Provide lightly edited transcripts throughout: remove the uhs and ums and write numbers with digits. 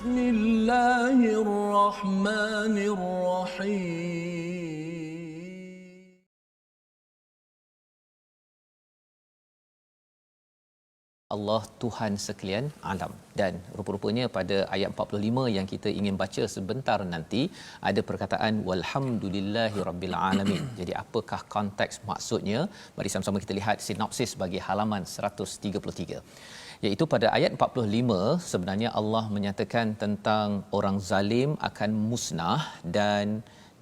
Bismillahirrahmanirrahim. Allah Tuhan sekalian alam. Dan rupa-rupanya pada ayat 45 yang kita ingin baca sebentar nanti ada perkataan walhamdulillahirabbil alamin. Jadi apakah konteks maksudnya? Mari sama-sama kita lihat sinopsis bagi halaman 133. Iaitu pada ayat 45 sebenarnya Allah menyatakan tentang orang zalim akan musnah dan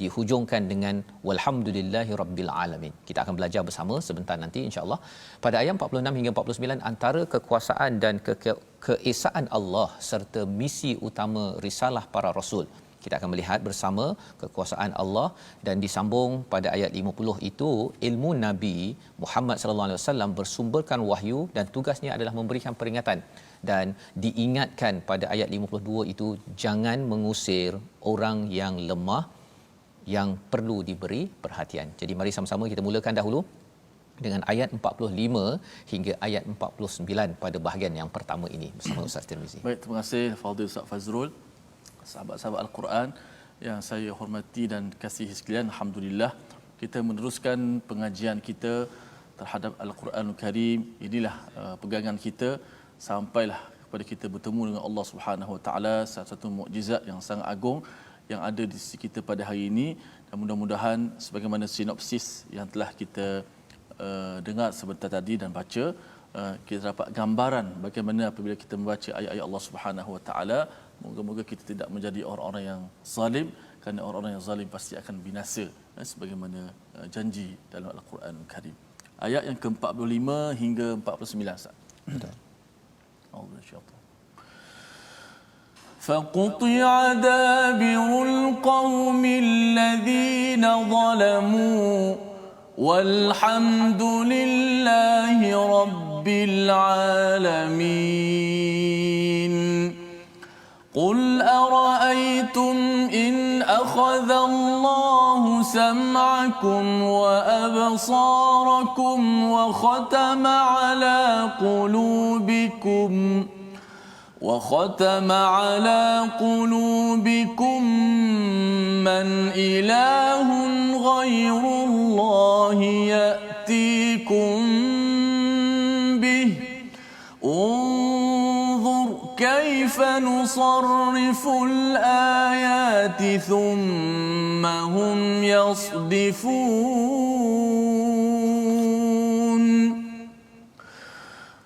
dihujungkan dengan walhamdulillahirabbil alamin. Kita akan belajar bersama sebentar nanti insya-Allah. Pada ayat 46 hingga 49 antara kekuasaan dan keesaan Allah serta misi utama risalah para rasul. Kita akan melihat bersama kekuasaan Allah dan disambung pada ayat 50 itu ilmu Nabi Muhammad sallallahu alaihi wasallam bersumberkan wahyu dan tugasnya adalah memberikan peringatan, dan diingatkan pada ayat 52 itu jangan mengusir orang yang lemah yang perlu diberi perhatian. Jadi mari sama-sama kita mulakan dahulu dengan ayat 45 hingga ayat 49 pada bahagian yang pertama ini bersama Ustaz Tirmizi. Baik, terima kasih Fadil Ustaz Fazrul. Sahabat-sahabat Al-Quran yang saya hormati dan kasihi sekalian, alhamdulillah kita meneruskan pengajian kita terhadap Al-Quranul Karim. Inilah pegangan kita sampailah kepada kita bertemu dengan Allah Subhanahu Wa Taala, satu mukjizat yang sangat agung yang ada di sisi kita pada hari ini, dan mudah-mudahan sebagaimana sinopsis yang telah kita dengar sebentar tadi dan baca, kita dapat gambaran bagaimana apabila kita membaca ayat-ayat Allah Subhanahu Wa Taala. Moga-moga kita tidak menjadi orang-orang yang zalim, kerana orang-orang yang zalim pasti akan binasa sebagaimana janji dalam Al-Quran Karim. Ayat yang ke-45 hingga 49 Ustaz. Betul. Allahu فقطع دابر القوم الذين ظلموا والحمد لله رب العالمين. قل أرأيتم إن أخذ الله سمعكم وأبصاركم وختم على قلوبكم من إله غير الله يأتيكم به انظر كيف نصرف الآيات ثم هم يصدفون.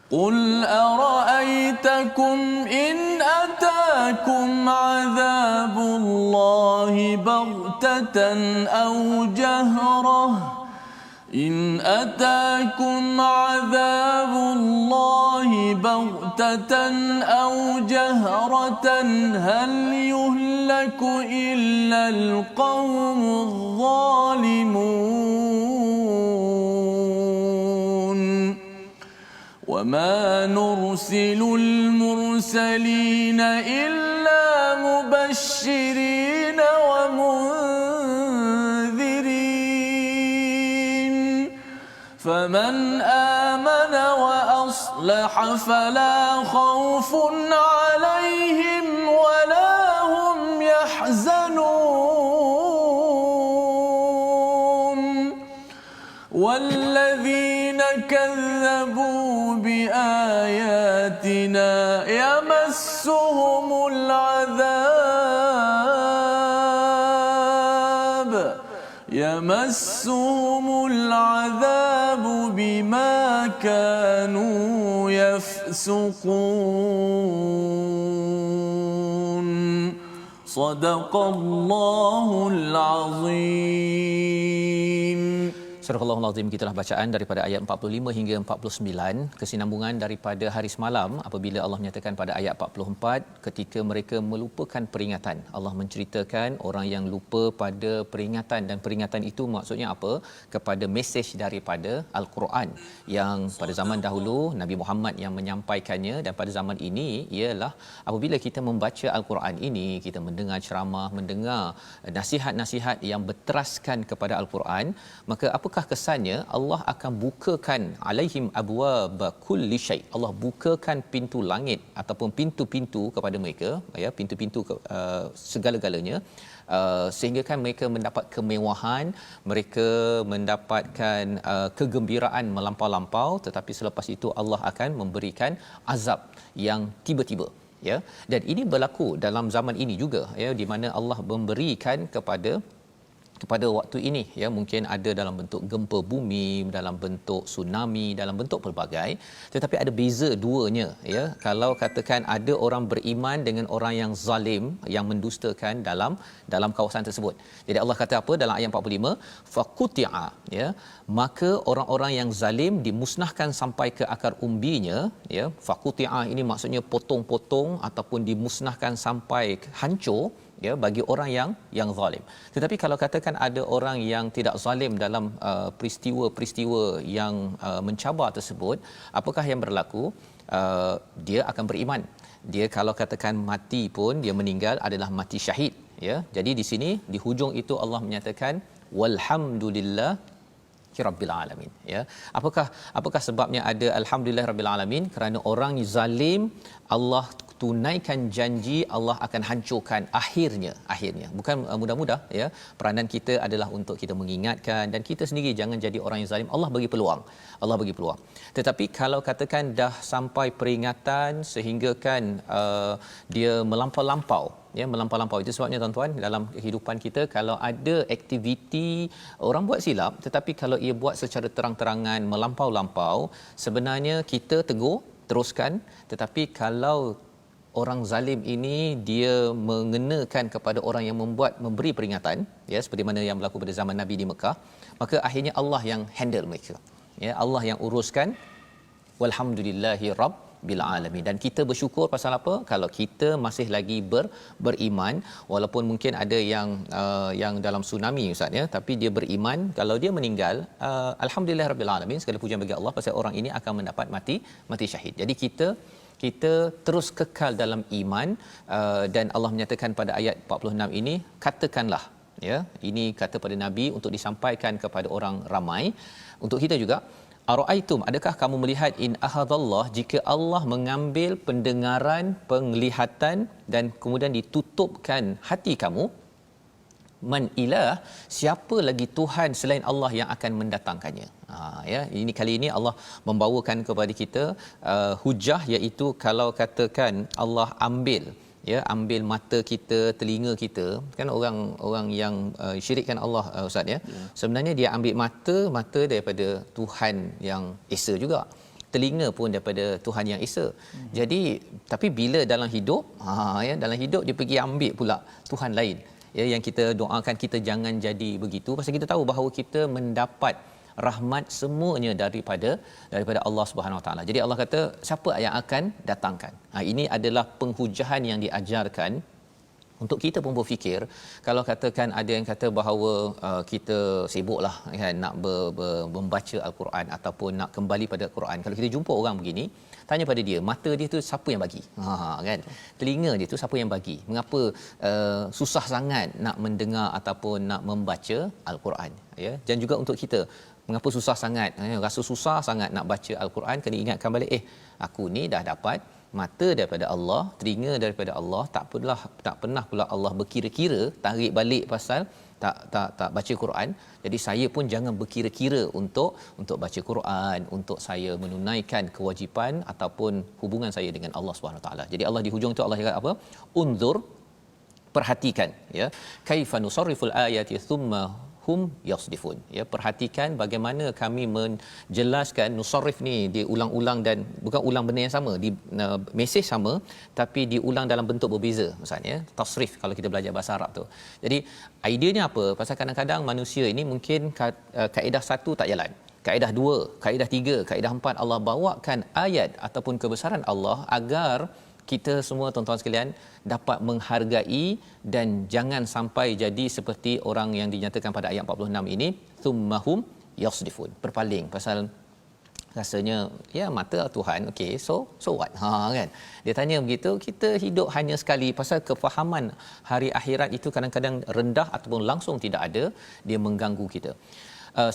قل أرأيتكم إن أتاكم عذاب الله بغتة أو جهرة هل يهلك إلا القوم الظالمون. وما نرسل المرسلين إلا مبشرين ومنذرين فمن آمن وأصلح فلا خوف عليهم ولا هم يحزنون. والذين كذبوا بآياتنا يمسهم العذاب بما كانوا يفسقون. صدق الله العظيم. Surah Al-Azim, kitalah bacaan daripada ayat 45 hingga 49, kesinambungan daripada hari semalam apabila Allah menyatakan pada ayat 44 ketika mereka melupakan peringatan. Allah menceritakan orang yang lupa pada peringatan, dan peringatan itu maksudnya apa? Kepada mesej daripada Al-Quran yang pada zaman dahulu Nabi Muhammad yang menyampaikannya, dan pada zaman ini ialah apabila kita membaca Al-Quran ini, kita mendengar ceramah, mendengar nasihat-nasihat yang berteraskan kepada Al-Quran, maka apakah apakah kesannya? Allah akan bukakan alaihim abwaba kulli syai. Allah bukakan pintu langit ataupun pintu-pintu kepada mereka, ya, pintu-pintu segala-galanya, sehingga kan mereka mendapat kemewahan, mereka mendapatkan kegembiraan melampau-lampau, tetapi selepas itu Allah akan memberikan azab yang tiba-tiba, ya. Dan ini berlaku dalam zaman ini juga, ya, di mana Allah memberikan kepada waktu ini, ya, mungkin ada dalam bentuk gempa bumi, dalam bentuk tsunami, dalam bentuk pelbagai, tetapi ada beza duanya, ya. Kalau katakan ada orang beriman dengan orang yang zalim, yang mendustakan dalam kawasan tersebut. Jadi Allah kata apa dalam ayat 45, faquti'a, ya, maka orang-orang yang zalim dimusnahkan sampai ke akar umbinya, ya. Faquti'a ini maksudnya potong-potong ataupun dimusnahkan sampai hancur, ya, bagi orang yang zalim. Tetapi kalau katakan ada orang yang tidak zalim dalam peristiwa-peristiwa yang mencabar tersebut, apakah yang berlaku? Dia akan beriman. Dia kalau katakan mati pun, dia meninggal adalah mati syahid, ya. Jadi di sini di hujung itu Allah menyatakan walhamdulillah rabbil alamin, ya. Apakah sebabnya ada alhamdulillah rabbil alamin? Kerana orang zalim Allah tunaikan janji, Allah akan hancurkan akhirnya. Bukan mudah-mudah, ya. Peranan kita adalah untuk kita mengingatkan, dan kita sendiri jangan jadi orang yang zalim. Allah bagi peluang. Tetapi kalau katakan dah sampai peringatan sehingga kan dia melampau-lampau, ya, melampau-lampau. Itu sebabnya tuan-tuan, dalam kehidupan kita kalau ada aktiviti orang buat silap, tetapi kalau ia buat secara terang-terangan melampau-lampau, sebenarnya kita tegur, teruskan. Tetapi kalau orang zalim ini dia mengenakan kepada orang yang memberi peringatan, ya, seperti mana yang berlaku pada zaman Nabi di Mekah, maka akhirnya Allah yang handle mereka, ya, Allah yang uruskan. Walhamdulillahi rabbil alamin. Dan kita bersyukur pasal apa? Kalau kita masih lagi beriman, walaupun mungkin ada yang dalam tsunami, ustaz, ya, tapi dia beriman, kalau dia meninggal, alhamdulillah rabbil alamin, segala pujian bagi Allah, pasal orang ini akan mendapat mati syahid. Jadi kita terus kekal dalam iman, dan Allah menyatakan pada ayat 46 ini, katakanlah, ya, ini kata pada Nabi untuk disampaikan kepada orang ramai, untuk kita juga, araaitum, adakah kamu melihat in ahadallah, jika Allah mengambil pendengaran, penglihatan, dan kemudian ditutupkan hati kamu, man ilah, siapa lagi Tuhan selain Allah yang akan mendatangkannya. Ya, ini kali ini Allah membawakan kepada kita hujah, iaitu kalau katakan Allah ambil mata kita, telinga kita, kan orang yang syirikkan Allah, ustaz, ya. Sebenarnya dia ambil mata daripada Tuhan yang esa juga, telinga pun daripada Tuhan yang esa. Jadi tapi bila dalam hidup, dalam hidup dia pergi ambil pula Tuhan lain, ya. Yang kita doakan kita jangan jadi begitu, pasal kita tahu bahawa kita mendapat rahmat semuanya daripada Allah Subhanahu Wa Taala. Jadi Allah kata siapa yang akan datangkan. Ini adalah penghujahan yang diajarkan untuk kita pun berfikir. Kalau katakan ada yang kata bahawa kita sibuklah, kan, nak membaca Al-Quran ataupun nak kembali pada Al-Quran. Kalau kita jumpa orang begini, tanya pada dia, mata dia tu siapa yang bagi? Kan? Telinga dia tu siapa yang bagi? Mengapa susah sangat nak mendengar ataupun nak membaca Al-Quran, ya? Dan juga untuk kita, mengapa susah sangat, rasa susah sangat nak baca Al-Quran, kena ingatkan balik, aku ni dah dapat mata daripada Allah, telinga daripada Allah, tak pernah pula Allah berkira-kira tarik balik pasal tak baca Quran. Jadi saya pun jangan berkira-kira untuk baca Quran, untuk saya menunaikan kewajipan ataupun hubungan saya dengan Allah Subhanahu Wa Taala. Jadi Allah di hujung tu Allah cakap apa? Unzur, perhatikan, ya, kaifa nusarriful ayati thumma hum yasdifun, ya, perhatikan bagaimana kami menjelaskan. Nusarrif ni diulang-ulang, dan bukan ulang benda yang sama, di mesej sama tapi diulang dalam bentuk berbeza, maksudnya tasrif kalau kita belajar bahasa Arab tu. Jadi ideanya apa? Pasal kadang-kadang manusia ini mungkin kaedah satu tak jalan, kaedah dua, kaedah tiga, kaedah empat, Allah bawakan ayat ataupun kebesaran Allah agar kita semua, tuan-tuan sekalian, dapat menghargai dan jangan sampai jadi seperti orang yang dinyatakan pada ayat 46 ini, thummahum yasdifun, berpaling pasal rasanya, ya, mata Tuhan, okey, so what, kan, dia tanya begitu. Kita hidup hanya sekali, pasal kefahaman hari akhirat itu kadang-kadang rendah ataupun langsung tidak ada, dia mengganggu kita.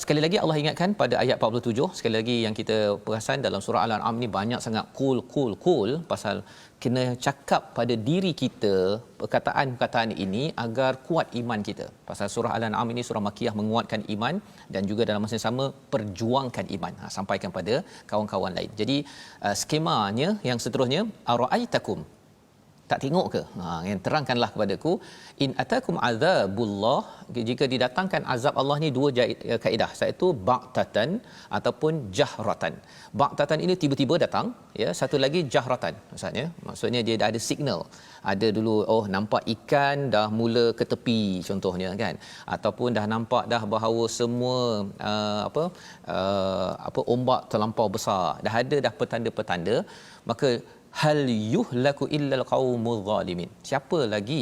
Sekali lagi Allah ingatkan pada ayat 47, sekali lagi yang kita perasan dalam surah Al-An'am ni banyak sangat cool pasal kena cakap pada diri kita perkataan-perkataan ini agar kuat iman kita. Pasal surah Al-An'am ini surah Makkiyah menguatkan iman dan juga dalam masa yang sama perjuangkan iman. Sampaikan pada kawan-kawan lain. Jadi skemanya yang seterusnya, ara'aitakum, tak tengok ke? Yang terangkanlah kepadaku, in atakum azabullah, jika didatangkan azab Allah ni dua kaedah, iaitu ba'tatan ataupun jahratan. Ba'tatan ini tiba-tiba datang, ya. Satu lagi jahratan, maksudnya dia dah ada signal. Ada dulu nampak ikan dah mula ke tepi contohnya kan, ataupun dah nampak dah bahawa semua ombak terlampau besar, dah ada dah petanda-petanda, maka hal yuhlaku illal qaumuz zalimin. Siapa lagi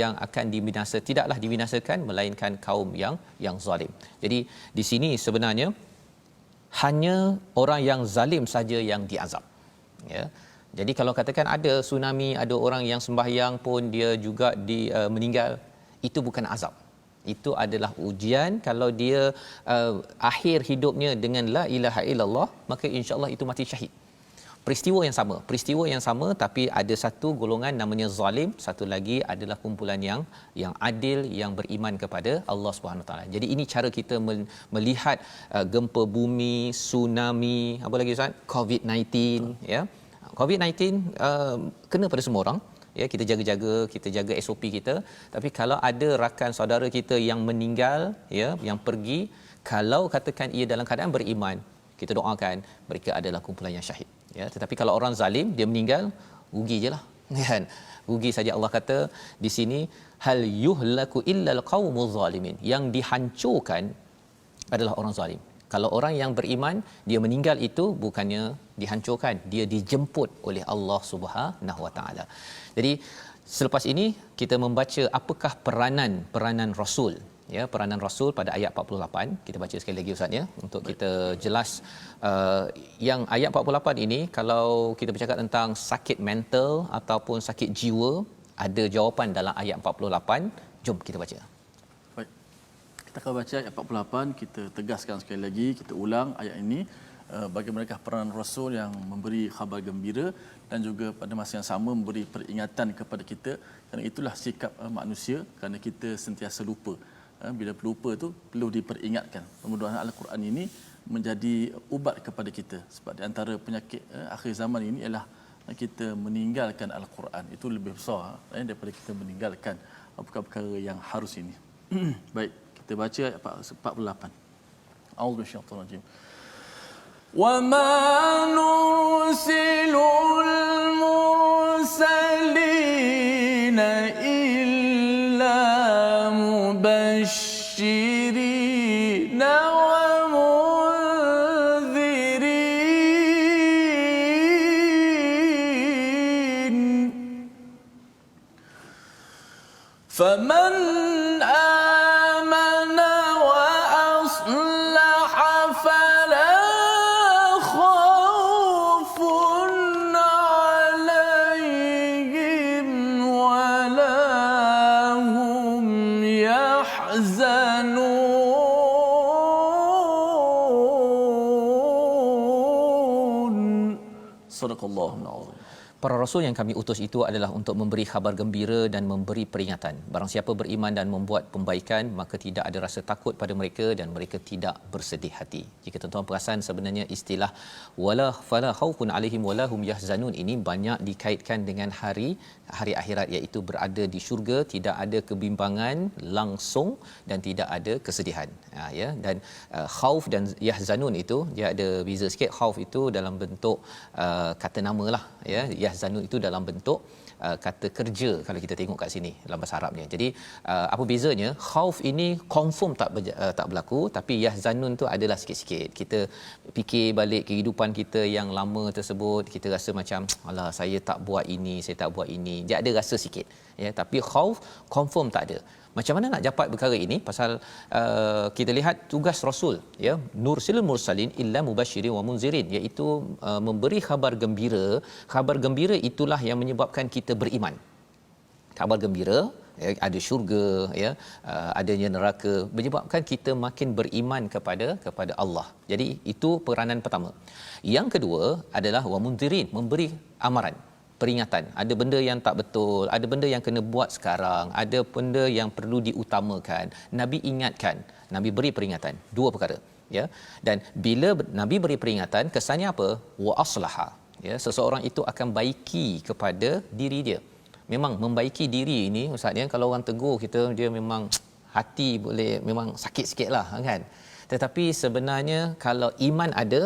yang akan dibinasa? Tidaklah dibinasakan melainkan kaum yang zalim. Jadi di sini sebenarnya hanya orang yang zalim saja yang diazab. Ya. Jadi kalau katakan ada tsunami, ada orang yang sembahyang pun dia juga meninggal, itu bukan azab. Itu adalah ujian. Kalau dia akhir hidupnya dengan la ilaha illallah, maka insya-Allah itu mati syahid. Peristiwa yang sama tapi ada satu golongan namanya zalim, satu lagi adalah kumpulan yang adil, yang beriman kepada Allah Subhanahu Wa Taala. Jadi ini cara kita melihat gempa bumi, tsunami, apa lagi Ustaz? COVID-19, ya. COVID-19 kena pada semua orang. Ya, kita jaga-jaga, kita jaga SOP kita. Tapi kalau ada rakan saudara kita yang meninggal, ya, yang pergi, kalau katakan ia dalam keadaan beriman, kita doakan mereka adalah kumpulan yang syahid. Ya, tetapi kalau orang zalim dia meninggal, rugi jelah, kan? Rugi saja. Allah kata di sini hal yuhlaku illal qaumuz zalimin. Yang dihancurkan adalah orang zalim. Kalau orang yang beriman dia meninggal itu bukannya dihancurkan, dia dijemput oleh Allah Subhanahu Wa Taala. Jadi selepas ini kita membaca apakah peranan Rasul. Ya, peranan Rasul pada ayat 48. Kita baca sekali lagi Ustaz, ya, untuk kita jelas. Yang ayat 48 ini, kalau kita bercakap tentang sakit mental ataupun sakit jiwa, ada jawapan dalam ayat 48. Jom kita baca. Baik. Kita akan baca ayat 48, kita tegaskan sekali lagi, kita ulang ayat ini. Bagaimanakah peranan Rasul yang memberi khabar gembira dan juga pada masa yang sama memberi peringatan kepada kita, kerana itulah sikap manusia, kerana kita sentiasa lupa. Bila pelupa tu perlu diperingatkan. Mudah-mudahan Al-Quran ini menjadi ubat kepada kita, sebab di antara penyakit akhir zaman ini ialah kita meninggalkan Al-Quran. Itu lebih besar daripada kita meninggalkan perkara-perkara yang harus ini. Baik, kita baca ayat 48. A'udzu bisyaitanir rajim. Wa ma nursilul mursalina illa مبشرين ومنذرين فمن آمن وأصلح فلا خوف عليهم ولا هم يحزنون. صدق الله العظيم. Para rasul yang kami utus itu adalah untuk memberi khabar gembira dan memberi peringatan. Barang siapa beriman dan membuat pembaikan, maka tidak ada rasa takut pada mereka dan mereka tidak bersedih hati. Jika tuan-tuan perasan, sebenarnya istilah wala fala khaufun alaihim wala hum yahzanun ini banyak dikaitkan dengan hari akhirat, iaitu berada di syurga, tidak ada kebimbangan langsung dan tidak ada kesedihan. Ya, dan khauf dan yahzanun itu dia ada beza sikit. Khauf itu dalam bentuk kata namalah, ya. Yahzanun itu dalam bentuk kata kerja kalau kita tengok kat sini dalam bahasa Arabnya. Jadi apa bezanya? Khauf ini confirm tak berlaku, tapi yahzanun tu adalah sikit-sikit. Kita fikir balik kehidupan kita yang lama tersebut, kita rasa macam alah saya tak buat ini, saya tak buat ini. Dia ada rasa sikit, ya, tapi khauf confirm tak ada. Macam mana nak dapat perkara ini? Pasal kita lihat tugas Rasul, ya, nursilul mursalin illa mubasyirin wa munzirin, iaitu memberi khabar gembira. Khabar gembira itulah yang menyebabkan kita beriman. Kabar gembira, ya, ada syurga, ya, adanya neraka, menyebabkan kita makin beriman kepada Allah. Jadi itu peranan pertama. Yang kedua adalah wa munzirin, memberi amaran, peringatan. Ada benda yang tak betul, ada benda yang kena buat sekarang, ada benda yang perlu diutamakan. Nabi ingatkan, Nabi beri peringatan. Dua perkara, ya. Dan bila Nabi beri peringatan, kesannya apa? Wa aslaha, ya, seseorang itu akan baiki kepada diri dia. Memang membaiki diri ini ustaz, ya, kalau orang tegur kita, dia memang hati boleh memang sakit sikitlah, kan. Tetapi sebenarnya kalau iman ada,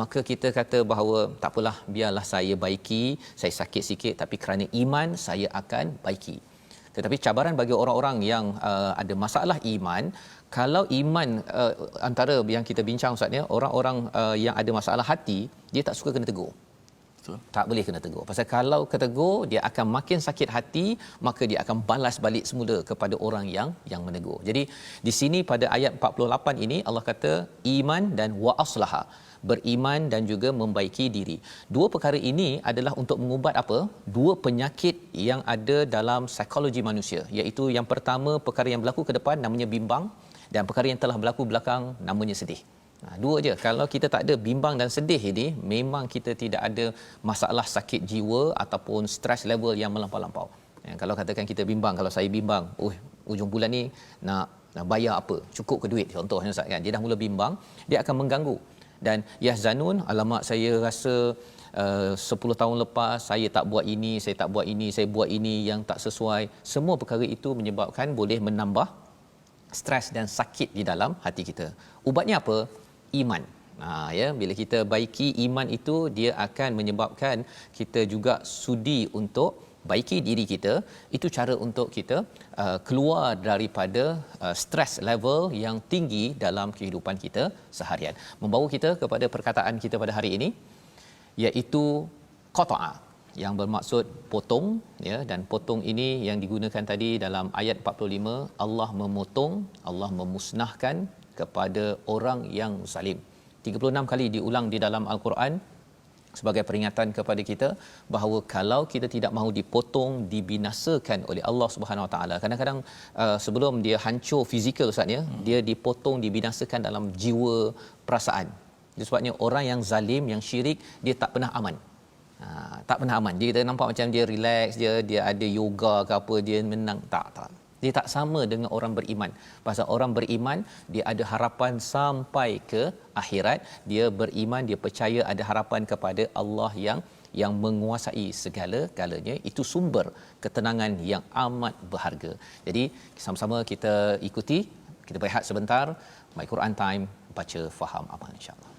maka kita kata bahawa tak apalah, biarlah saya baiki, saya sakit sikit, tapi kerana iman saya akan baiki. Tetapi cabaran bagi orang-orang yang ada masalah iman, kalau iman antara yang kita bincang ustaz, ya, orang-orang yang ada masalah hati, dia tak suka kena tegur. Betul. Tak boleh kena tegur. Pasal kalau ketegur, dia akan makin sakit hati, maka dia akan balas balik semula kepada orang yang menegur. Jadi di sini pada ayat 48 ini Allah kata iman dan wa aslaha, beriman dan juga membaiki diri. Dua perkara ini adalah untuk mengubat apa? Dua penyakit yang ada dalam psikologi manusia, iaitu yang pertama perkara yang berlaku ke depan namanya bimbang, dan perkara yang telah berlaku belakang namanya sedih. Dua je. Kalau kita tak ada bimbang dan sedih ini, memang kita tidak ada masalah sakit jiwa ataupun stres level yang melampau-lampau. Kalau katakan kita bimbang, kalau saya bimbang, ujung bulan ni nak bayar apa? Cukup ke duit? Contohnya ustaz, kan. Dia dah mula bimbang, dia akan mengganggu. Dan yahzanun, alamak saya rasa 10 tahun lepas saya tak buat ini, saya tak buat ini, saya buat ini yang tak sesuai. Semua perkara itu menyebabkan boleh menambah stres dan sakit di dalam hati kita. Ubatnya apa? Iman. Ya, bila kita baiki iman itu, dia akan menyebabkan kita juga sudi untuk baiki diri kita. Itu cara untuk kita keluar daripada stres level yang tinggi dalam kehidupan kita seharian. Membawa kita kepada perkataan kita pada hari ini, iaitu qata'a, yang bermaksud potong, ya, dan potong ini yang digunakan tadi dalam ayat 45, Allah memotong, Allah memusnahkan kepada orang yang zalim. 36 kali diulang di dalam al-Quran sebagai peringatan kepada kita bahawa kalau kita tidak mahu dipotong, dibinasakan oleh Allah Subhanahu Wa Taala. Kadang-kadang sebelum dia hancur fizikal ustaz, ya, dia dipotong, dibinasakan dalam jiwa, perasaan. Itu sebabnya orang yang zalim, yang syirik, dia tak pernah aman. Tak pernah aman. Dia kita nampak macam dia relax, dia ada yoga ke apa, dia menang. Tak. Dia tak sama dengan orang beriman. Pasal orang beriman, dia ada harapan sampai ke akhirat. Dia beriman, dia percaya ada harapan kepada Allah yang menguasai segala-galanya. Itu sumber ketenangan yang amat berharga. Jadi sama-sama kita ikuti, kita berehat sebentar. My Quran Time, baca, faham, amal, insya-Allah.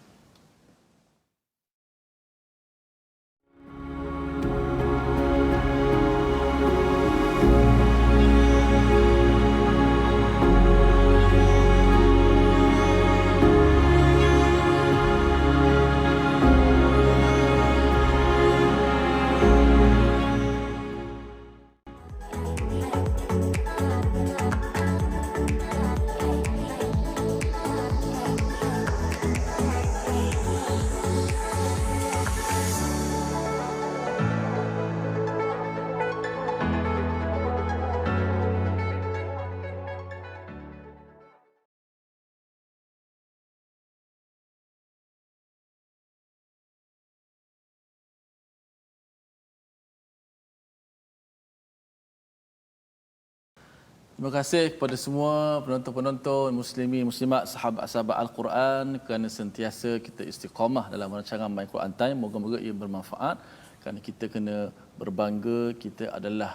Terima kasih kepada semua penonton-penonton, muslimin, muslimat, sahabat-sahabat Al-Quran kerana sentiasa kita istiqamah dalam rancangan My Quran Time. Moga-moga ia bermanfaat kerana kita kena berbangga kita adalah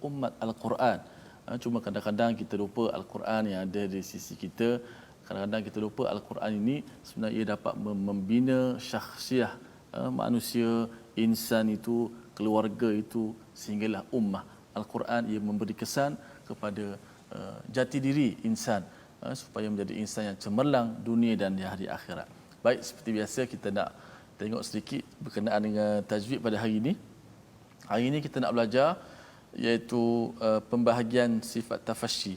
umat Al-Quran. Cuma kadang-kadang kita lupa Al-Quran yang ada di sisi kita. Kadang-kadang kita lupa Al-Quran ini sebenarnya ia dapat membina syakhsiah manusia, insan itu, keluarga itu, sehinggalah ummah. Al-Quran ia memberi kesan kepada jati diri insan supaya menjadi insan yang cemerlang dunia dan di hari akhirat. Baik, seperti biasa kita nak tengok sedikit berkenaan dengan tajwid pada hari ini. Hari ini kita nak belajar iaitu pembahagian sifat tafasyi.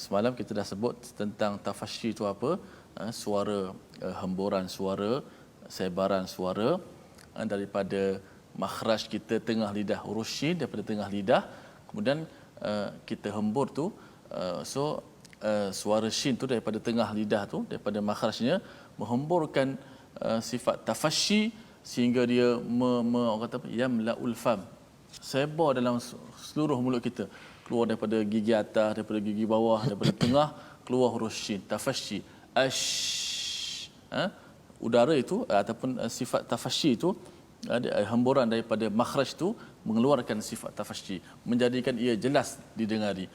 Semalam kita dah sebut tentang tafasyi itu apa? Suara, hemburan suara, sebaran suara daripada makhraj kita tengah lidah, huruf syin daripada tengah lidah, kemudian kita hembur tu, suara shin tu daripada tengah lidah tu, daripada makhrajnya menghemburkan sifat tafasyi sehingga dia orang kata apa, yamlaul fam, sebar dalam seluruh mulut kita, keluar daripada gigi atas, daripada gigi bawah, daripada tengah, keluar huruf shin, tafasyi. Udara itu ataupun sifat tafasyi itu, hemburan daripada makhraj tu mengeluarkan sifat tafasyi, menjadikan ia jelas didengari.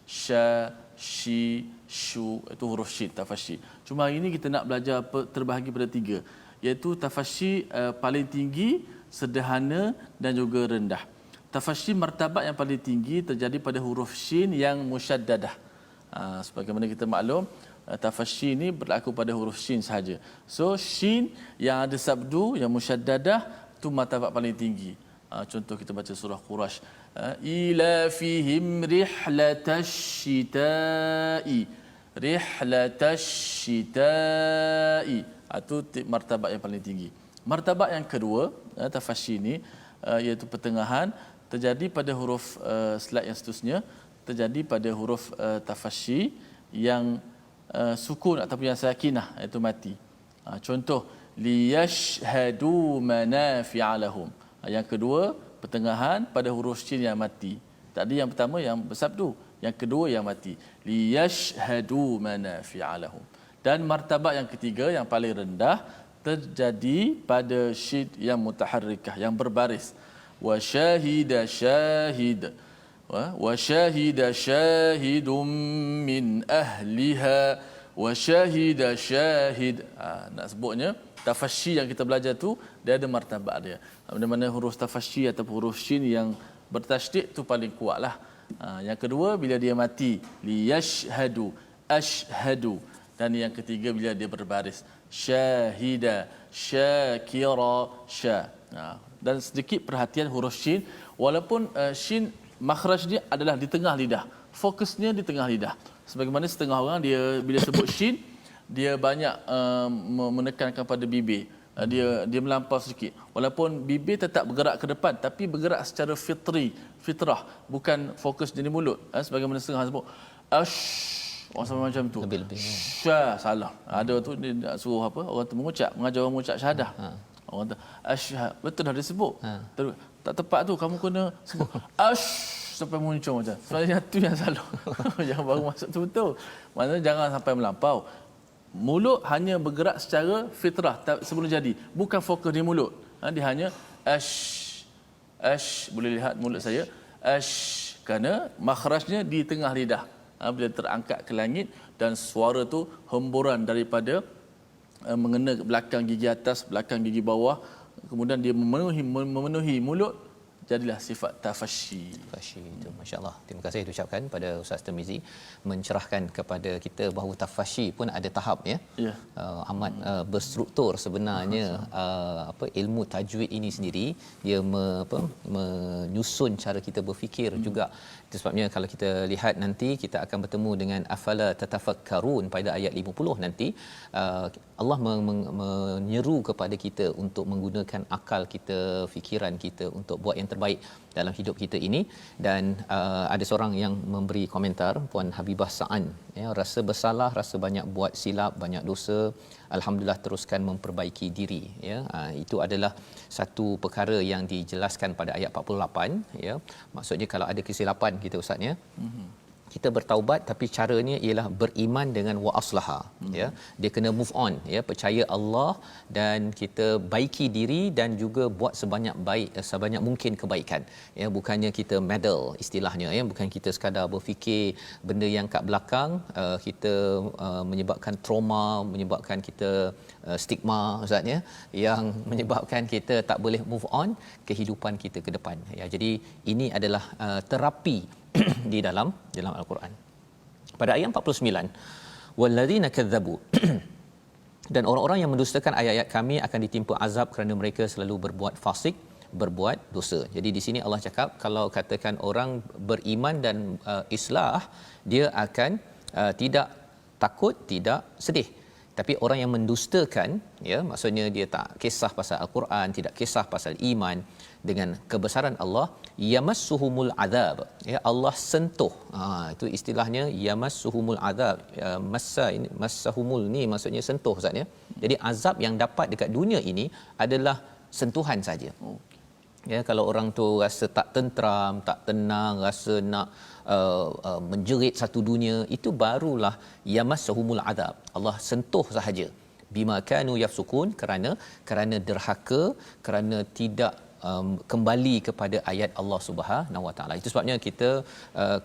Sha, shi, shu, itu huruf shin, tafasyi. Cuma hari ini kita nak belajar terbahagi pada 3, iaitu tafasyi paling tinggi, sederhana dan juga rendah. Tafasyi martabat yang paling tinggi terjadi pada huruf shin yang musyaddadah. Sebagaimana kita maklum, tafasyi ini berlaku pada huruf shin sahaja. So shin yang ada sabdu yang musyaddadah tu martabat paling tinggi. Contoh kita baca surah Quraisy, ila fihim rihlatash shita'i, rihlatash shita'i, itu martabat yang paling tinggi. Martabat yang kedua tafasyi ini, iaitu pertengahan, terjadi pada huruf slide yang seterusnya, terjadi pada huruf tafasyi yang sukun ataupun yang sakinah, iaitu mati. Contoh, liyashhadu manafi'a lahum. Yang kedua pertengahan pada huruf shin yang mati. Tadi yang pertama yang bersabdu, yang kedua yang mati, liyashhadu manafi'a lahum. Dan martabat yang ketiga yang paling rendah terjadi pada shin yang mutaharrikah, yang berbaris. Wa syahida syahid, wa syahida syahidum min ahliha, wa syahida syahid. Nak sebutnya tafasyi yang kita belajar tu dia ada martabat dia. Mana-mana huruf tafasyi ataupun huruf shin yang bertasydid tu paling kuatlah. Yang kedua bila dia mati, liyashhadu, ashhadu. Dan yang ketiga bila dia berbaris, syahida, syakira, sya. Dan sedikit perhatian huruf shin, walaupun shin makhraj dia adalah di tengah lidah, fokusnya di tengah lidah. Sebagaimana setengah orang dia bila sebut shin, dia banyak menekankan pada bibir, dia melampau sedikit, walaupun bibir tetap bergerak ke depan tapi bergerak secara fitrah, bukan fokus di mulut. Sebagaimana setengah sebut orang sampai macam tu, syah, salah. Ada tu dia nak suruh apa, orang tu mengajar orang mengucap syahadah, orang tu asyhad, betul dah dia sebut, terus tak tepat tu, kamu kena sebut sampai muncul macam. Sebenarnya tu yang salah. Jangan baru masuk tu betul. Maksudnya jangan sampai melampau. Mulut hanya bergerak secara fitrah sebelum jadi, bukan fokus di mulut. Dia hanya boleh lihat mulut saya, kerana makhrajnya di tengah lidah. Bila terangkat ke langit dan suara tu hemburan daripada mengena belakang gigi atas, belakang gigi bawah, kemudian dia memenuhi mulut, jadilah sifat tafasyi. Tafasyi itu, masya-Allah. Terima kasih diucapkan pada Ustaz Tirmizi mencerahkan kepada kita bahawa tafasyi pun ada tahap ya. Ya. Amat berstruktur sebenarnya. Ilmu tajwid ini sendiri dia menyusun cara kita berfikir juga. Itu sebabnya kalau kita lihat nanti kita akan bertemu dengan afala tatafakkarun pada ayat 50 nanti, Allah menyeru kepada kita untuk menggunakan akal kita, fikiran kita untuk buat yang terbaik dalam hidup kita ini. Dan ada seorang yang memberi komentar, Puan Habibah Sa'an, ya, rasa bersalah, rasa banyak buat silap, banyak dosa, alhamdulillah teruskan memperbaiki diri, ya. Itu adalah satu perkara yang dijelaskan pada ayat 48, ya. Maksudnya kalau ada kesilapan kita ustaz, ya, kita bertaubat, tapi caranya ialah beriman dengan wa aslaha, ya. Dia kena move on, ya, percaya Allah dan kita baiki diri dan juga buat sebanyak mungkin kebaikan, ya. Bukannya kita meddle istilahnya, ya, bukan kita sekadar berfikir benda yang kat belakang, kita menyebabkan trauma, menyebabkan kita stigma ustaz, ya, yang menyebabkan kita tak boleh move on kehidupan kita ke depan, ya. Jadi ini adalah terapi di dalam Al-Quran. Pada ayat 49, walladzina kadzabu, dan orang-orang yang mendustakan ayat-ayat kami akan ditimpa azab kerana mereka selalu berbuat fasik, berbuat dosa. Jadi di sini Allah cakap kalau katakan orang beriman dan islah, dia akan tidak takut, tidak sedih. Tapi orang yang mendustakan, ya, maksudnya dia tak kisah pasal al-Quran, tidak kisah pasal iman dengan kebesaran Allah, yamassuhumul azab, ya, Allah sentuh. Itu istilahnya yamassuhumul azab. Massa ini, massahumul ni maksudnya sentuh, Ustaz, ya. Jadi azab yang dapat dekat dunia ini adalah sentuhan saja. Ya, kalau orang tu rasa tak tentram, tak tenang, rasa nak menjerit satu dunia, itu barulah yamassahumul azab. Allah sentuh sahaja. Bima kanu yafsukun, kerana derhaka, kerana tidak kembali kepada ayat Allah Subhanahu Wa Taala. Itu sebabnya kita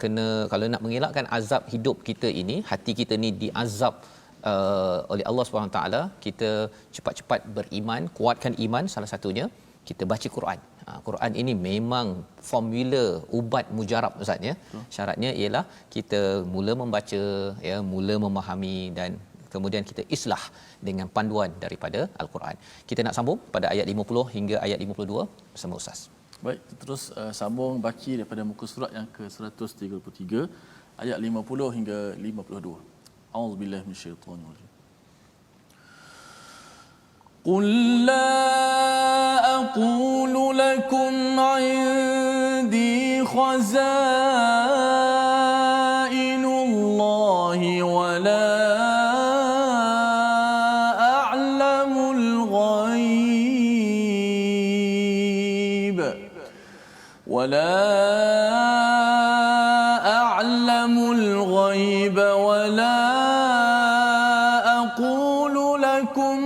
kena, kalau nak mengelakkan azab hidup kita ini, hati kita ni diazab oleh Allah Subhanahu Wa Taala, kita cepat-cepat beriman, kuatkan iman. Salah satunya kita baca Quran. Quran ini memang formula ubat mujarab, Ustaz, ya. Syaratnya ialah kita mula membaca, ya, mula memahami, dan kemudian kita islah dengan panduan daripada Al-Quran. Kita nak sambung pada ayat 50 hingga ayat 52 bersama Ustaz. Baik, terus sambung baki daripada muka surat yang ke-133 ayat 50 hingga 52. A'udzubillahi minasyaitonirrajim. قل لا أقول لكم عندي خزائن الله ولا أعلم الغيب ولا ولا أقول لكم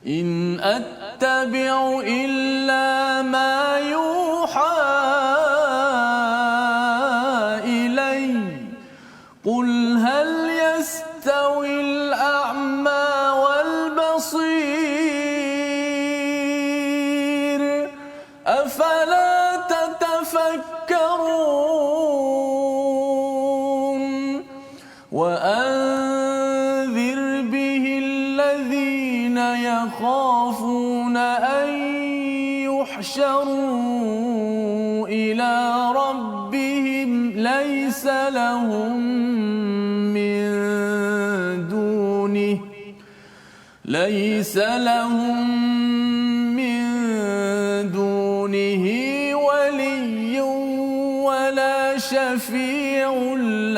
إن أتبع إلا ما يوحى إلي قل هل يستوي الأعمى والبصير أفلا تتفكرون وأنذر به الذين يخافون أن يحشروا إلى ربهم ليس لهم من دونه ولي ولا شفيع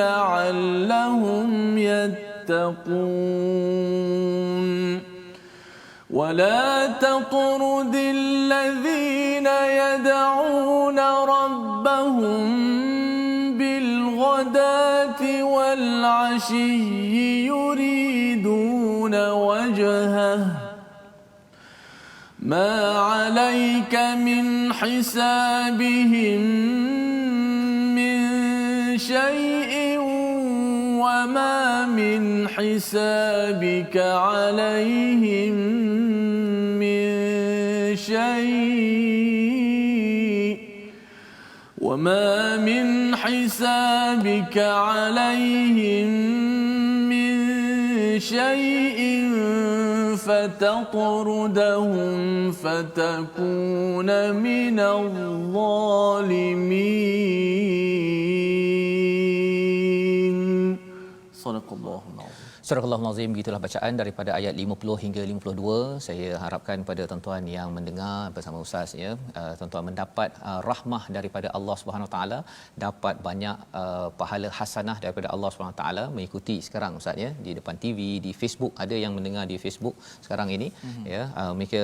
لعلهم يتقون ولا تطرد الذين يدعون ربهم بالغداة والعشي يريدون وجهه ما عليك من حسابهم من شيء وما من حسابك عليهم من شيء وما من حسابك عليهم من شيء فتطردهم فتكون من الظالمين. صدق الله العظيم. Surah Al-Azim, begitulah bacaan daripada ayat 50 hingga 52. Saya harapkan pada tuan-tuan yang mendengar bersama Ustaz, ya, tuan-tuan mendapat rahmah daripada Allah Subhanahu Wa Taala, dapat banyak pahala hasanah daripada Allah Subhanahu Wa Taala mengikuti sekarang, Ustaz, ya, di depan TV, di Facebook, ada yang mendengar di Facebook sekarang ini, ya, mereka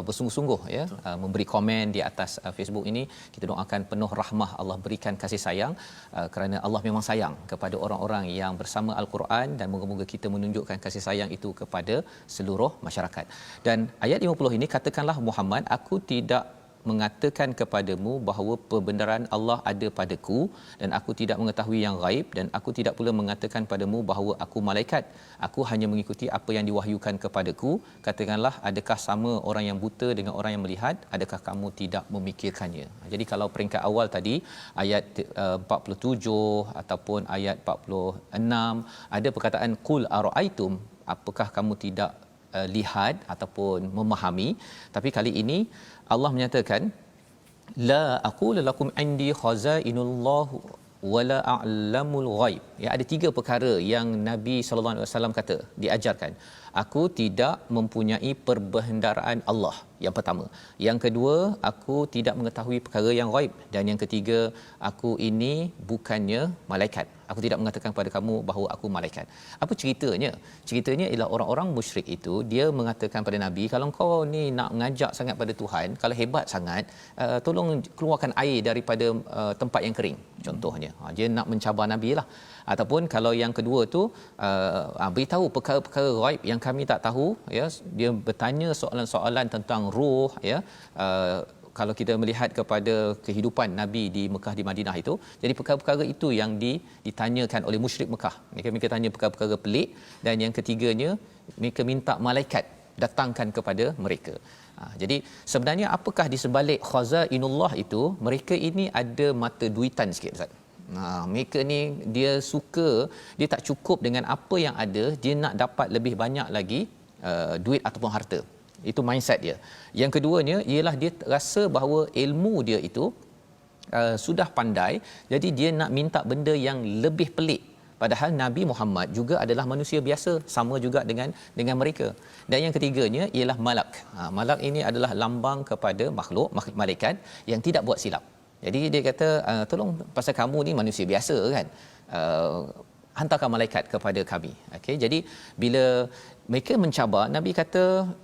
bersungguh-sungguh, ya, memberi komen di atas Facebook ini. Kita doakan penuh rahmah Allah, berikan kasih sayang, kerana Allah memang sayang kepada orang-orang yang bersama Al-Quran, dan moga-moga kita menunjukkan kasih sayang itu kepada seluruh masyarakat. Dan ayat 50 ini, katakanlah Muhammad, aku tidak mengatakan kepadamu bahawa pembenaran Allah ada padaku, dan aku tidak mengetahui yang gaib, dan aku tidak pula mengatakan padamu bahawa aku malaikat. Aku hanya mengikuti apa yang diwahyukan kepadaku. Katakanlah, adakah sama orang yang buta dengan orang yang melihat? Adakah kamu tidak memikirkannya? Jadi kalau peringkat awal tadi ayat 47 ataupun ayat 46 ada perkataan qul ara'aitum, apakah kamu tidak lihat ataupun memahami. Tapi kali ini Allah menyatakan la aqulu lakum indi khazainullah wala a'lamul ghaib. Ya, ada tiga perkara yang Nabi sallallahu alaihi wasallam kata, diajarkan. Aku tidak mempunyai perbendaharaan Allah. Yang pertama. Yang kedua, aku tidak mengetahui perkara yang ghaib, dan yang ketiga, aku ini bukannya malaikat. Aku tidak mengatakan kepada kamu bahawa aku malaikat. Apa ceritanya? Ceritanya ialah orang-orang musyrik itu, dia mengatakan pada Nabi, kalau kau ni nak mengajak sangat pada Tuhan, kalau hebat sangat, tolong keluarkan air daripada tempat yang kering, contohnya. Dia nak mencabar Nabi lah. Ataupun kalau yang kedua tu, beritahu perkara-perkara ghaib yang kami tak tahu, ya. Dia bertanya soalan-soalan tentang ruh, ya. Kalau kita melihat kepada kehidupan Nabi di Mekah, di Madinah itu, jadi perkara-perkara itu yang ditanyakan oleh musyrik Mekah. Mereka tanya perkara-perkara pelik, dan yang ketiganya mereka minta malaikat datangkan kepada mereka. Jadi sebenarnya apakah di sebalik khazainullah itu? Mereka ini ada mata duitan sikit, Ustaz. Mereka ni dia suka, dia tak cukup dengan apa yang ada, dia nak dapat lebih banyak lagi duit ataupun harta. Itu mindset dia. Yang keduanya ialah dia rasa bahawa ilmu dia itu sudah pandai, jadi dia nak minta benda yang lebih pelik. Padahal Nabi Muhammad juga adalah manusia biasa, sama juga dengan mereka. Dan yang ketiganya ialah malak. Malak ini adalah lambang kepada makhluk malaikat yang tidak buat silap. Jadi dia kata, tolong, pasal kamu ni manusia biasa kan, hantarkan malaikat kepada kami. Okey, jadi bila mereka mencabar, Nabi kata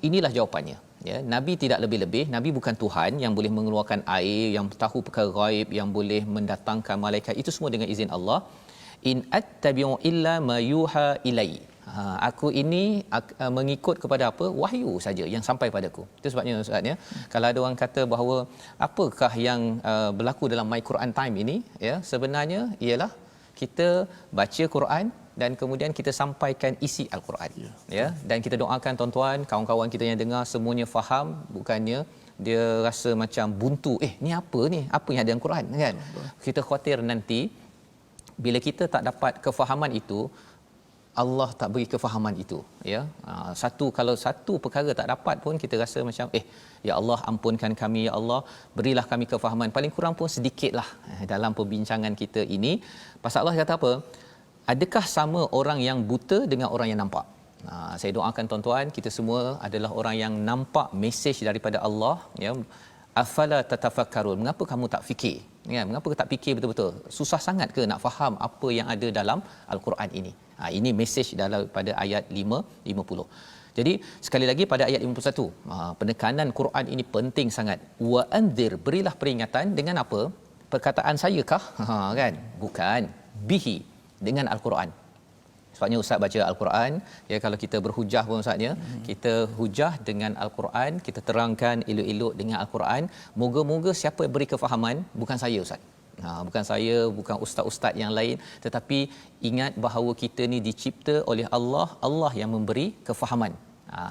inilah jawapannya. Ya, Nabi tidak lebih-lebih, Nabi bukan Tuhan yang boleh mengeluarkan air, yang tahu perkara ghaib, yang boleh mendatangkan malaikat, itu semua dengan izin Allah. In attabi'u illa ma yuha ilai. Aku ini mengikut kepada apa? Wahyu saja yang sampai padaku. Itu sebabnya Ustaz, ya, kalau ada orang kata bahawa apakah yang berlaku dalam My Quran Time ini, ya, sebenarnya ialah kita baca Quran dan kemudian kita sampaikan isi Al-Quran, ya, dan kita doakan tuan-tuan, kawan-kawan kita yang dengar semuanya faham, bukannya dia rasa macam buntu, ni apa ni? Apa yang ada dalam Quran, kan? Kita khawatir nanti bila kita tak dapat kefahaman itu, Allah tak beri kefahaman itu, ya. Kalau satu perkara tak dapat pun kita rasa macam ya Allah, ampunkan kami, ya Allah, berilah kami kefahaman, paling kurang pun sedikitlah dalam perbincangan kita ini. Pasal Allah kata apa? Adakah sama orang yang buta dengan orang yang nampak? Saya doakan tuan-tuan, kita semua adalah orang yang nampak mesej daripada Allah, ya. Afala tatafakkarun, mengapa kamu tak fikir, ya? Mengapa tak fikir betul-betul? Susah sangat ke nak faham apa yang ada dalam Al-Quran ini? Ini mesej daripada ayat 50. Jadi sekali lagi pada ayat 51, penekanan Quran ini penting sangat. Wa anzir, berilah peringatan dengan apa? Perkataan saya kah? Kan? Bukan. Bihi, dengan Al-Quran. Sebabnya Ustaz baca Al-Quran, ya, kalau kita berhujah pun Ustaz, ya, kita hujah dengan Al-Quran, kita terangkan elok-elok dengan Al-Quran. Moga-moga siapa yang beri kefahaman, bukan saya Ustaz. Bukan saya, bukan ustaz-ustaz yang lain, tetapi ingat bahawa kita ni dicipta oleh Allah, Allah yang memberi kefahaman.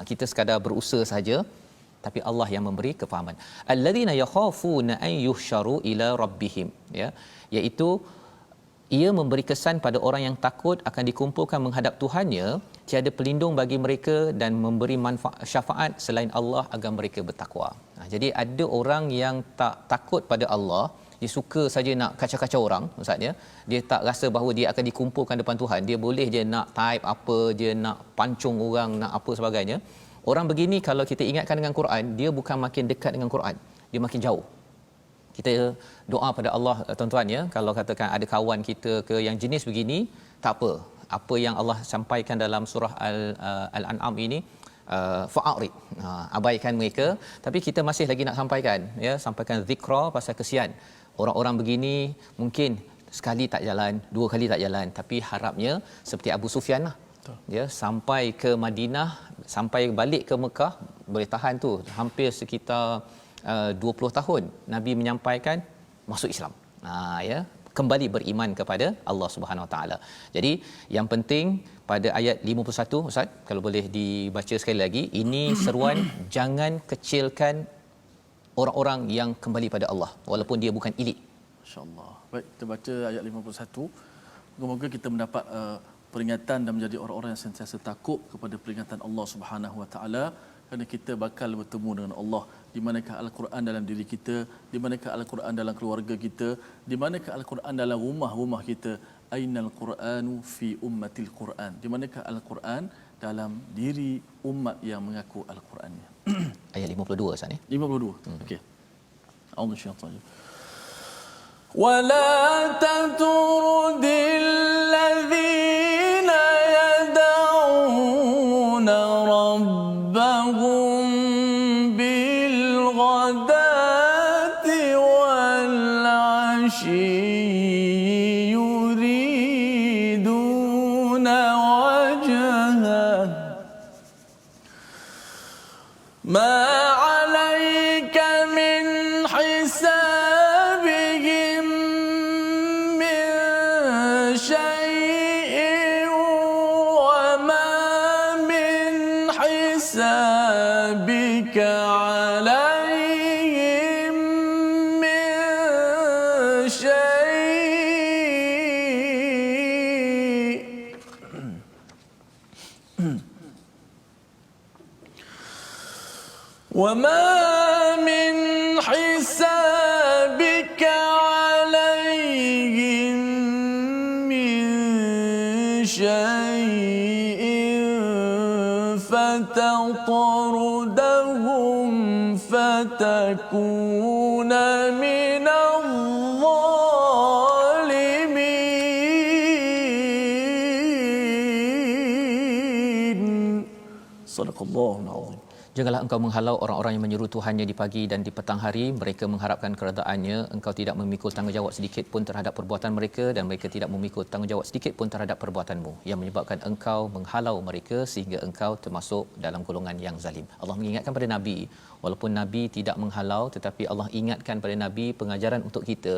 Kita sekadar berusaha saja, tapi Allah yang memberi kefahaman. Alladzina yakhafuna an yuhsyaru ila rabbihim, ya, iaitu ia memberi kesan pada orang yang takut akan dikumpulkan menghadap Tuhannya, tiada pelindung bagi mereka dan memberi manfaat syafaat selain Allah agar mereka bertakwa. Jadi ada orang yang tak takut pada Allah, dia suka saja nak kacau-kacau orang, Ustaz, ya. Dia tak rasa bahawa dia akan dikumpulkan depan Tuhan. Dia boleh je nak type apa, dia nak pancung orang, nak apa sebagainya. Orang begini kalau kita ingatkan dengan Quran, dia bukan makin dekat dengan Quran, dia makin jauh. Kita doa pada Allah, tuan-tuan, ya, kalau katakan ada kawan kita ke yang jenis begini, tak apa. Apa yang Allah sampaikan dalam surah Al-An'am ini, fa'arid, abaikan mereka, tapi kita masih lagi nak sampaikan, ya, sampaikan zikra pasal kesian. Orang-orang begini mungkin sekali tak jalan, dua kali tak jalan, tapi harapnya seperti Abu Sufyan lah. Ya, sampai ke Madinah, sampai balik ke Mekah, boleh tahan tu hampir sekitar 20 tahun. Nabi menyampaikan masuk Islam. Ya, kembali beriman kepada Allah Subhanahu Wa Taala. Jadi yang penting pada ayat 51, Ustaz, kalau boleh dibaca sekali lagi, ini seruan jangan kecilkan orang-orang yang kembali pada Allah walaupun dia bukan elit. Masya-Allah. Baik, kita baca ayat 51. Moga-moga kita mendapat peringatan dan menjadi orang-orang yang sentiasa takut kepada peringatan Allah Subhanahu Wa Taala kerana kita bakal bertemu dengan Allah. Di manakah Al-Quran dalam diri kita, di manakah Al-Quran dalam keluarga kita, di manakah Al-Quran dalam rumah-rumah kita. Ainal Quranu fi ummatil Quran. Di manakah Al-Quran dalam diri umat yang mengaku Al-Qurannya. Ayat 52 Ustaz ni. 52. Okey. A'udzu syaitanir. ولا تطرد الذين يدعون ربهم بالغداة والعشي يريدون وجهه ما عليك من حسابهم من شيء وما من حسابك عليهم من شيء وما من حسابك عليهم من شيء فتطردهم فتكون من الظالمين. صدق الله العظيم. Janganlah engkau menghalau orang-orang yang menyeru Tuhannya di pagi dan di petang hari. Mereka mengharapkan keredaannya. Engkau tidak memikul tanggungjawab sedikit pun terhadap perbuatan mereka dan mereka tidak memikul tanggungjawab sedikit pun terhadap perbuatanmu yang menyebabkan engkau menghalau mereka sehingga engkau termasuk dalam golongan yang zalim. Allah mengingatkan pada Nabi, walaupun Nabi tidak menghalau tetapi Allah ingatkan pada Nabi pengajaran untuk kita.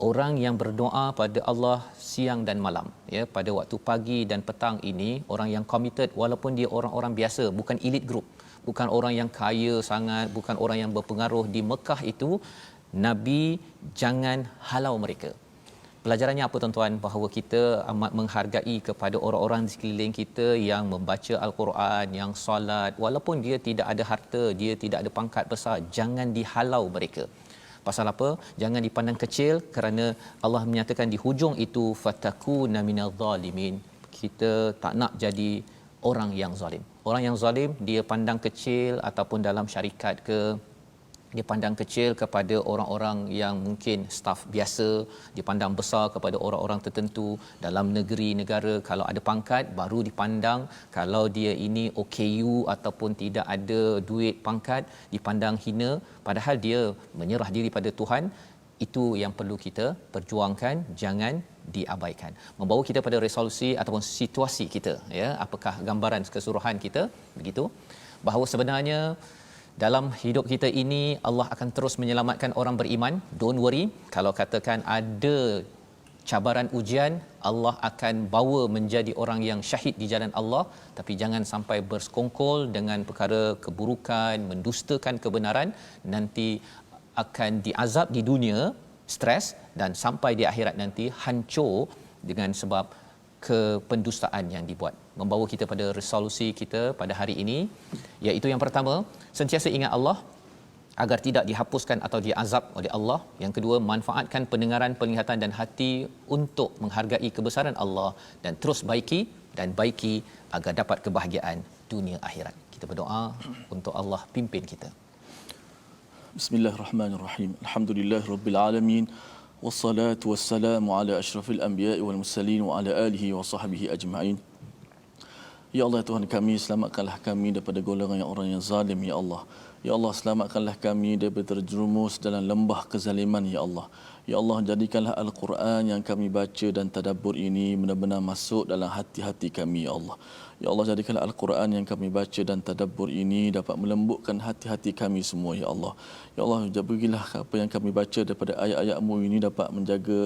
Orang yang berdoa pada Allah siang dan malam, ya, pada waktu pagi dan petang ini, orang yang committed walaupun dia orang-orang biasa, bukan elite group, bukan orang yang kaya sangat, bukan orang yang berpengaruh di Mekah itu, Nabi jangan halau mereka. Pelajarannya apa tuan-tuan? Bahawa kita amat menghargai kepada orang-orang di sekeliling kita yang membaca Al-Quran, yang solat, walaupun dia tidak ada harta, dia tidak ada pangkat besar, jangan dihalau mereka. Pasal apa? Jangan dipandang kecil, kerana Allah menyatakan di hujung itu fatakuna minadh zalimin. Kita tak nak jadi orang yang zalim. Orang yang zalim dia pandang kecil, ataupun dalam syarikat ke, dia pandang kecil kepada orang-orang yang mungkin staf biasa, dia pandang besar kepada orang-orang tertentu. Dalam negeri negara kalau ada pangkat baru dipandang, kalau dia ini OKU ataupun tidak ada duit pangkat dipandang hina, padahal dia menyerah diri pada Tuhan. Itu yang perlu kita perjuangkan, jangan diabaikan. Membawa kita pada resolusi ataupun situasi kita, ya, apakah gambaran keseluruhan kita begitu, bahawa sebenarnya dalam hidup kita ini Allah akan terus menyelamatkan orang beriman. Don't worry, kalau katakan ada cabaran ujian, Allah akan bawa menjadi orang yang syahid di jalan Allah, tapi jangan sampai bersekongkol dengan perkara keburukan, mendustakan kebenaran, nanti akan diazab di dunia, stres, dan sampai di akhirat nanti hancur dengan sebab kependustaan yang dibuat. Membawa kita pada resolusi kita pada hari ini, iaitu yang pertama, sentiasa ingat Allah agar tidak dihapuskan atau diazab oleh Allah. Yang kedua, manfaatkan pendengaran, penglihatan dan hati untuk menghargai kebesaran Allah, dan terus baiki agar dapat kebahagiaan dunia akhirat. Kita berdoa untuk Allah pimpin kita. Bismillahirrahmanirrahim. Alhamdulillahirabbil alamin. Wassalatu wassalamu ala asyrafil anbiya'i wal mursalin wa ala alihi wa sahbihi ajma'in. Ya Allah, Tuhan kami, selamatkanlah kami daripada golongan orang yang zalim, ya Allah. Ya Allah, selamatkanlah kami daripada terjerumus dalam lembah kezaliman, ya Allah. Ya Allah, jadikanlah Al-Quran yang kami baca dan tadabbur ini benar-benar masuk dalam hati-hati kami, ya Allah. Ya Allah, jadikanlah Al-Quran yang kami baca dan tadabbur ini dapat melembutkan hati-hati kami semua, ya Allah. Ya Allah, berilah apa yang kami baca daripada ayat-ayat-Mu ini dapat menjaga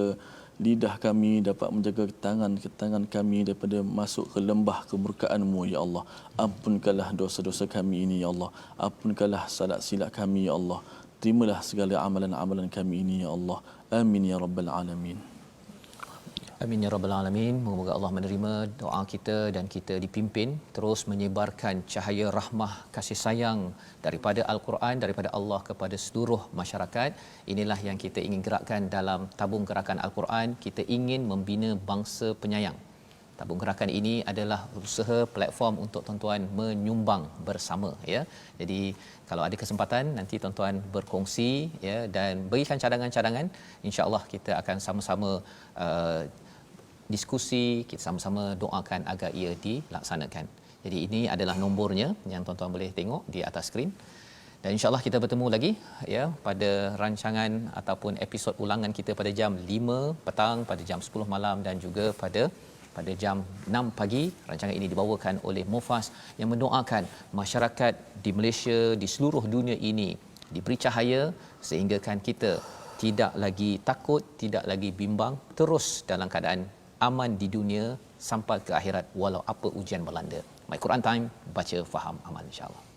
lidah kami, dapat menjaga tangan kami daripada masuk ke lembah kemurkaan-Mu, ya Allah. Ampunkanlah dosa-dosa kami ini, ya Allah. Ampunkanlah salat silap kami, ya Allah. Terimalah segala amalan-amalan kami ini, ya Allah. Amin ya rabbal alamin. Amin ya rabbal alamin. Moga Allah menerima doa kita dan kita dipimpin terus menyebarkan cahaya rahmah kasih sayang daripada al-Quran, daripada Allah kepada seluruh masyarakat. Inilah yang kita ingin gerakkan dalam tabung gerakan al-Quran. Kita ingin membina bangsa penyayang. Tabung gerakan ini adalah usaha platform untuk tuan-tuan menyumbang bersama, ya. Jadi kalau ada kesempatan nanti tuan-tuan berkongsi, ya, dan berikan cadangan-cadangan, insya-Allah kita akan sama-sama diskusi, kita sama-sama doakan agar ia dilaksanakan. Jadi ini adalah nombornya yang tuan-tuan boleh tengok di atas skrin. Dan insya-Allah kita bertemu lagi, ya, pada rancangan ataupun episod ulangan kita pada jam 5 petang, pada jam 10 malam dan juga pada jam 6 pagi. Rancangan ini dibawakan oleh Mufas yang mendoakan masyarakat di Malaysia, di seluruh dunia ini diberi cahaya sehingga kan kita tidak lagi takut, tidak lagi bimbang, terus dalam keadaan aman di dunia sampai ke akhirat walau apa ujian melanda. My Quran Time, baca, faham, amal, insya-Allah.